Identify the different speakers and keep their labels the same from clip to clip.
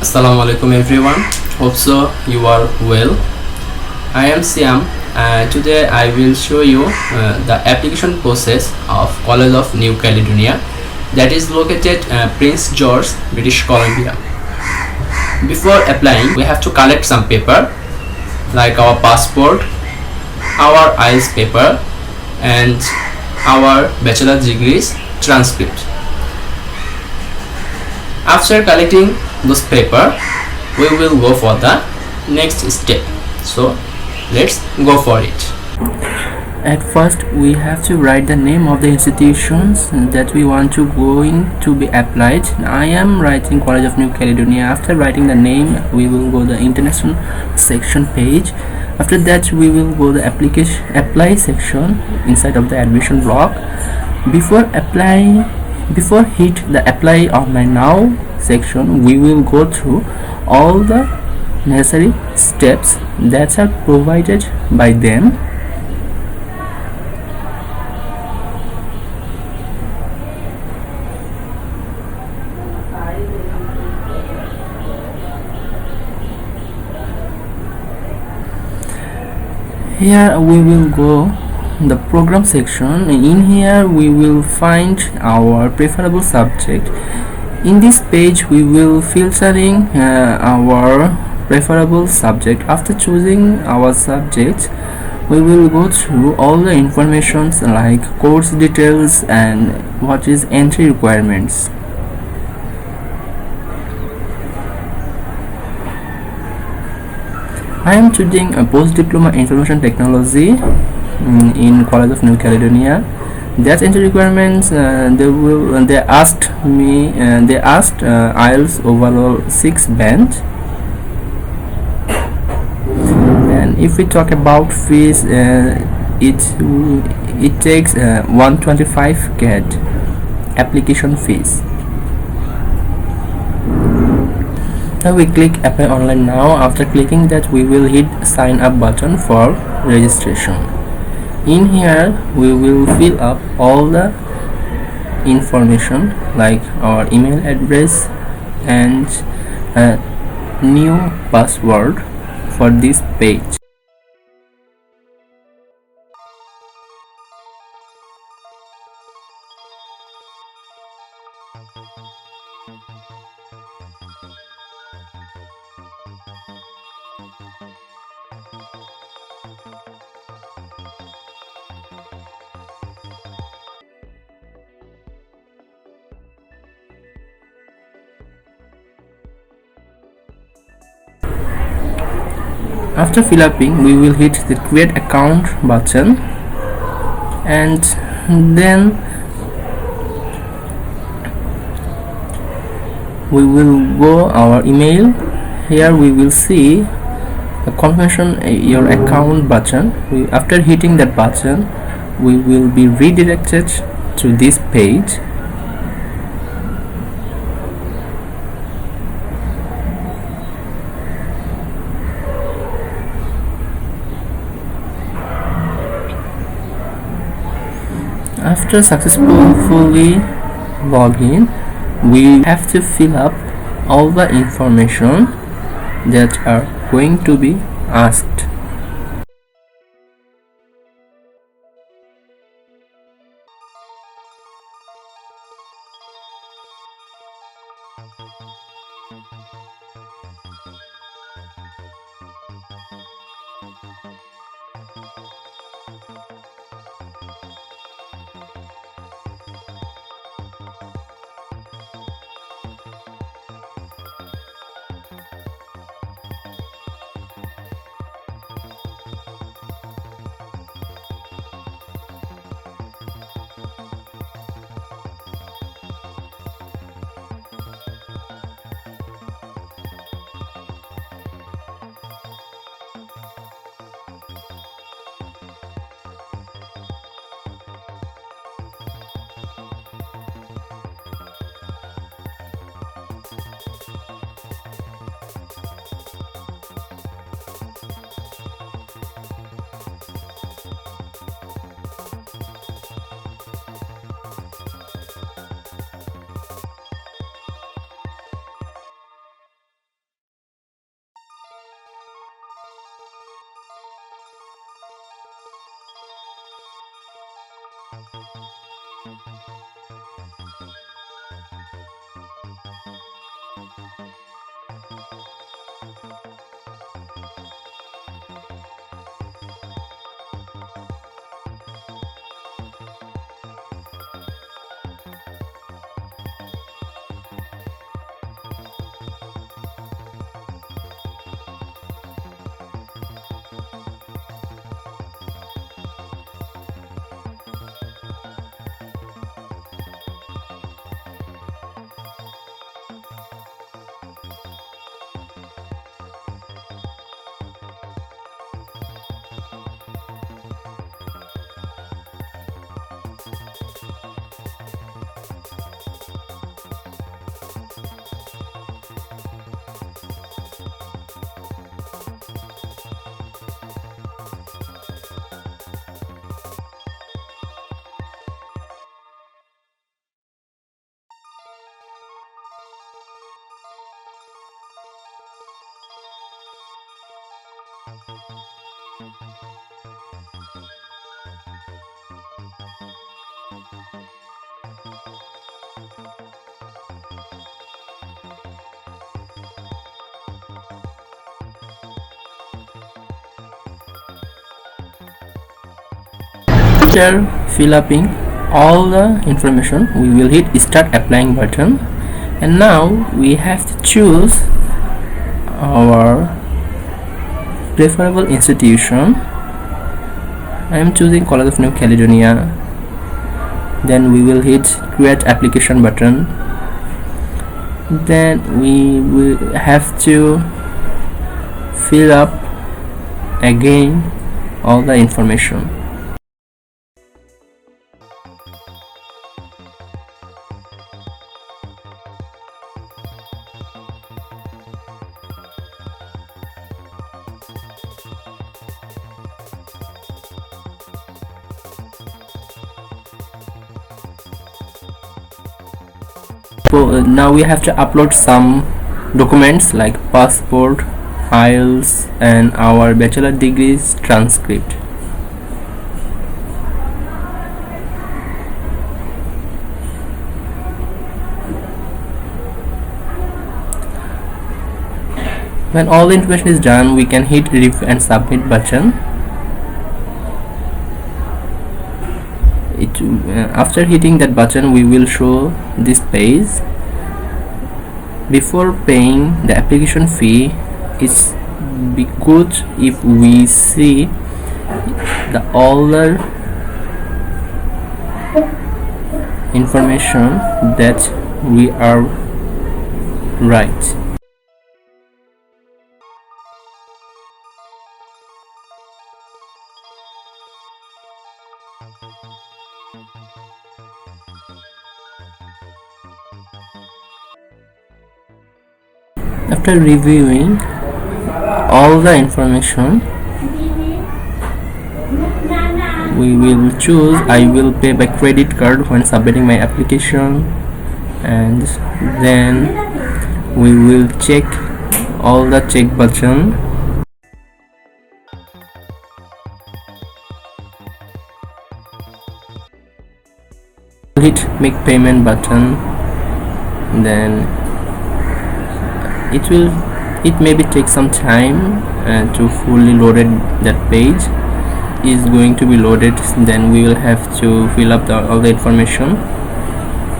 Speaker 1: Assalamu alaikum everyone. Hope so you are well. I am Siam and today I will show you the application process of College of New Caledonia that is located Prince George, British Columbia. Before applying, we have to collect some paper like our passport, our IELTS paper and our bachelor degrees transcript. After collecting those paper, we will go for the next step. So let's go for it.
Speaker 2: At first, we have to write the name of the institutions that we want to be applied. I am writing College of New Caledonia. After writing the name, we will go the international section page. After that, we will go the apply section inside of the admission block. Before hit the apply online now section, we will go through all the necessary steps that are provided by them. Here we will go the program section. In here we will find our preferable subject. In this page we will filtering our preferable subject. After choosing our subject, we will go through all the informations like course details and what is entry requirements. I am choosing a post-diploma information technology in College of New Caledonia. That entry requirements they asked IELTS overall 6 band. And if we talk about fees, it takes 125 CAD application fees. Now we click apply online now. After clicking that, we will hit sign up button for registration. In here we will fill up all the information like our email address and a new password for this page. After fill upping, we will hit the create account button and then we will go our email. Here we will see the confirmation your account button. After hitting that button, we will be redirected to this page. After successfully login, we have to fill up all the information that are going to be asked. After fill upping all the information, we will hit start applying button, and now we have to choose our preferable institution. I am choosing College of New Caledonia. Then we will hit create application button. Then we will have to fill up again all the information. So now we have to upload some documents like passport, files, and our bachelor degrees transcript. When all the information is done, we can hit review and submit button. After hitting that button, we will show this page. Before paying the application fee, it's be good if we see all the information that we are right. After reviewing all the information, we will choose I will pay by credit card when submitting my application, and then we will check all the check button. Hit make payment button. Then it maybe take some time to fully loaded. That page is going to be loaded. Then we will have to fill up all the information.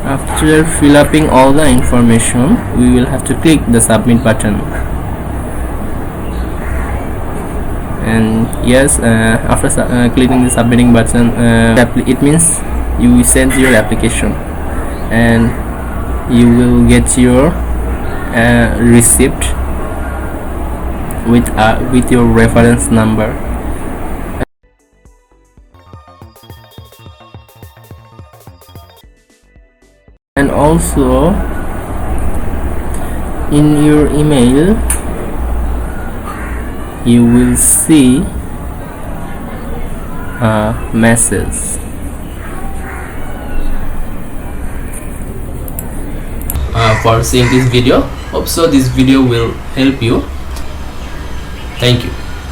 Speaker 2: After fill upping all the information, we will have to click the submit button. And yes, after clicking the submitting button, it means you send your application and you will get your receipt with your reference number. And also in your email you will see a message.
Speaker 1: For seeing this video. Hope so this video will help you. Thank you.